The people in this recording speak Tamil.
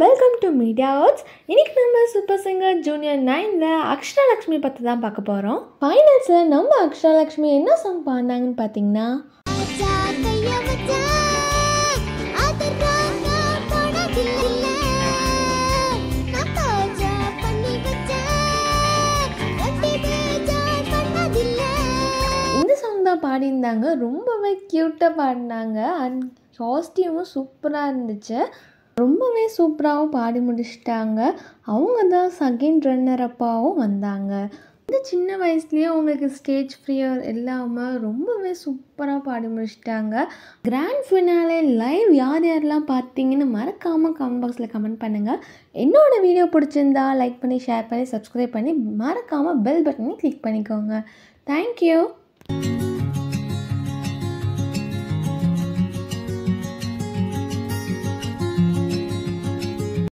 Welcome to media arts. இன்னைக்கு நம்ம சூப்பர் சிங்கர் ஜூனியர் 9ல அக்ஷரா லக்ஷ்மி பற்றி தான் பார்க்க போகிறோம். ஃபைனல்ஸில் நம்ம அக்ஷரா லக்ஷ்மி என்ன சாங் பாடினாங்கன்னு பார்த்தீங்கன்னா, இந்த சாங் தான் பாடியிருந்தாங்க. ரொம்பவே க்யூட்டாக பாடினாங்க. அண்ட் காஸ்டியூமும் சூப்பராக இருந்துச்சு. ரொம்பவே சூப்பராகவும் பாடி முடிச்சிட்டாங்க. அவங்க தான் செகண்ட் ரன்னர் அப்பாவும் வந்தாங்க. இந்த சின்ன வயசுலேயே அவங்களுக்கு ஸ்டேஜ் ஃப்ரியர் இல்லாமல் ரொம்பவே சூப்பராக பாடி முடிச்சிட்டாங்க. கிராண்ட் ஃபினாலே லைவ் யார் யாரெல்லாம் பார்த்தீங்கன்னு மறக்காமல் கமெண்ட் பாக்ஸில் கமெண்ட் பண்ணுங்கள். என்னோடய வீடியோ பிடிச்சிருந்தா லைக் பண்ணி, ஷேர் பண்ணி, சப்ஸ்கிரைப் பண்ணி மறக்காமல் பெல் பட்டனை கிளிக் பண்ணிக்கோங்க. தேங்க்யூ.